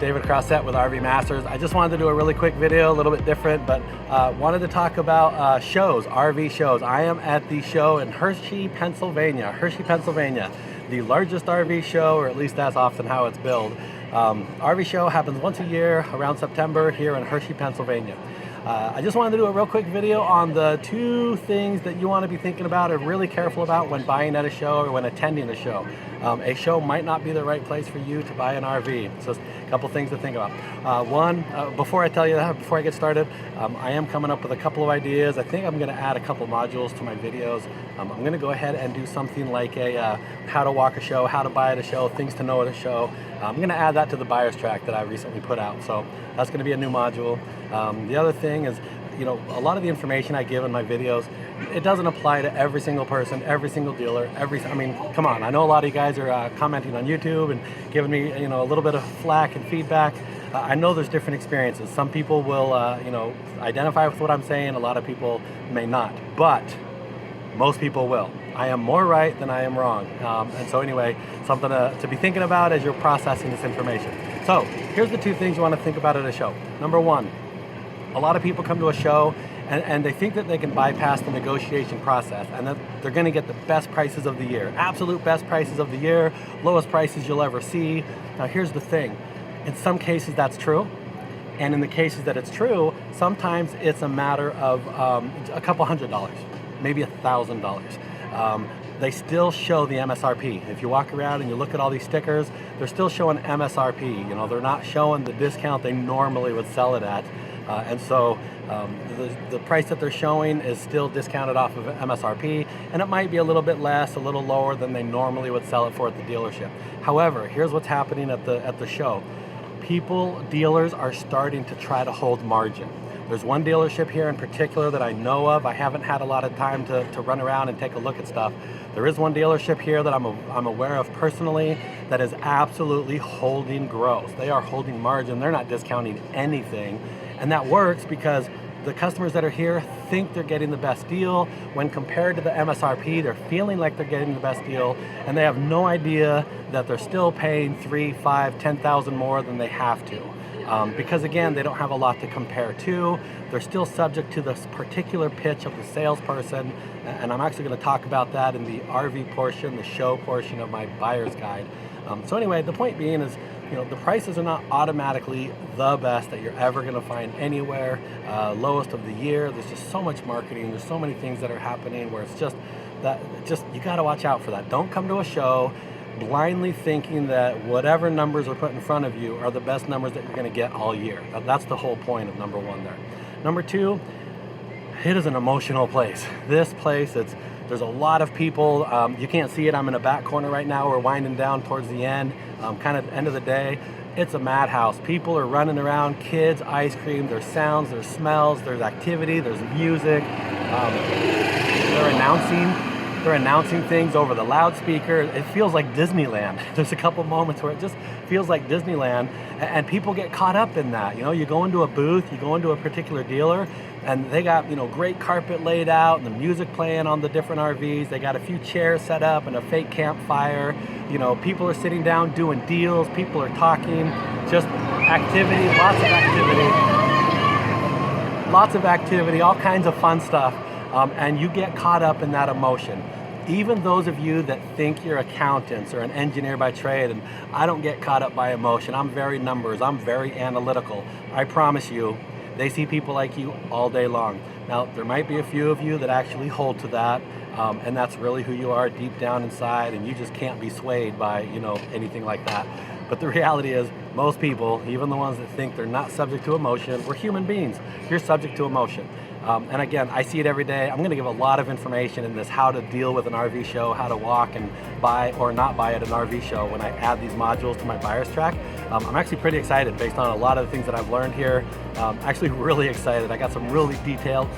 David Crossett with RV Masters. I just wanted to do a really quick video, a little bit different, but wanted to talk about shows, RV shows. I am at the show in Hershey, Pennsylvania. The largest RV show, or at least that's often how it's billed. RV show happens once a year around September here in Hershey, Pennsylvania. I just wanted to do a real quick video on the two things that you want to be thinking about or really careful about when buying at a show or when attending a show. A show might not be the right place for you to buy an RV. So a couple things to think about. One, before I tell you that, before I get started, I am coming up with a couple of ideas. I think I'm going to add a couple modules to my videos. I'm going to go ahead and do something like a how to walk a show, how to buy at a show, things to know at a show. I'm going to add that to the buyer's track that I recently put out. So that's going to be a new module. The other thing is, you know, a lot of the information I give in my videos, it doesn't apply to every single person, every single dealer, I mean, come on. I know a lot of you guys are commenting on YouTube and giving me, you know, a little bit of flack and feedback. I know there's different experiences. Some people will, you know, identify with what I'm saying. A lot of people may not, but most people will. I am more right than I am wrong. And so anyway, something to be thinking about as you're processing this information. So here's the two things you want to think about at a show. Number one, a lot of people come to a show and they think that they can bypass the negotiation process and that they're going to get the best prices of the year, absolute best prices of the year, lowest prices you'll ever see. Now here's the thing, in some cases that's true, and in the cases that it's true, sometimes it's a matter of a couple $100, maybe $1,000. They still show the MSRP. If you walk around and you look at all these stickers, they're still showing MSRP. You know, they're not showing the discount they normally would sell it at. And so the price that they're showing is still discounted off of MSRP, and it might be a little bit less, a little lower than they normally would sell it for at the dealership. However, here's what's happening at the show. Dealers are starting to try to hold margin. There's one dealership here in particular that I know of. I haven't had a lot of time to run around and take a look at stuff. There is one dealership here that I'm aware of personally that is absolutely holding gross. They are holding margin. They're not discounting anything. And that works because the customers that are here think they're getting the best deal. When compared to the MSRP, they're feeling like they're getting the best deal, and they have no idea that they're still paying $3,000, $5,000, $10,000 more than they have to. Because again, they don't have a lot to compare to. They're still subject to this particular pitch of the salesperson, and I'm actually going to talk about that in the RV portion, the show portion of my buyer's guide. So anyway, the point being is, you know, the prices are not automatically the best that you're ever going to find anywhere. Lowest of the year. There's just so much marketing. There's so many things that are happening where it's just you got to watch out for that. Don't come to a show blindly thinking that whatever numbers are put in front of you are the best numbers that you're going to get all year. That's the whole point of number one there. Number two, it is an emotional place. This place, there's a lot of people. You can't see it. I'm in a back corner right now. We're winding down towards the end, kind of end of the day. It's a madhouse. People are running around, kids, ice cream, there's sounds, there's smells, there's activity, there's music. They're announcing things over the loudspeaker. It feels like Disneyland. There's a couple moments where it just feels like Disneyland, and people get caught up in that. You know, you go into a booth, you go into a particular dealer, and they got, you know, great carpet laid out and the music playing on the different RVs. They got a few chairs set up and a fake campfire. You know, people are sitting down doing deals. People are talking. Just activity, lots of activity, all kinds of fun stuff. And you get caught up in that emotion. Even those of you that think you're accountants or an engineer by trade, and I don't get caught up by emotion. I'm very numbers. I'm very analytical. I promise you, they see people like you all day long. Now, there might be a few of you that actually hold to that, and that's really who you are deep down inside, and you just can't be swayed by, you know, anything like that. But the reality is, most people, even the ones that think they're not subject to emotion, we're human beings. You're subject to emotion. And again, I see it every day. I'm going to give a lot of information in this how to deal with an RV show, how to walk and buy or not buy at an RV show when I add these modules to my buyer's track. I'm actually pretty excited based on a lot of the things that I've learned here. Actually really excited. I got some really detailed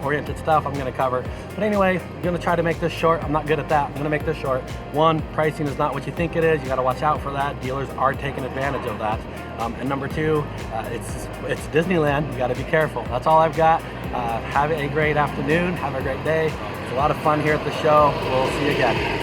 oriented stuff I'm going to cover. But anyway, I'm going to try to make this short. I'm not good at that. I'm going to make this short. One, pricing is not what you think it is. You got to watch out for that. Dealers are taking advantage of that. And number two, it's Disneyland. You got to be careful. That's all I've got. Have a great afternoon. Have a great day. It's a lot of fun here at the show. We'll see you again.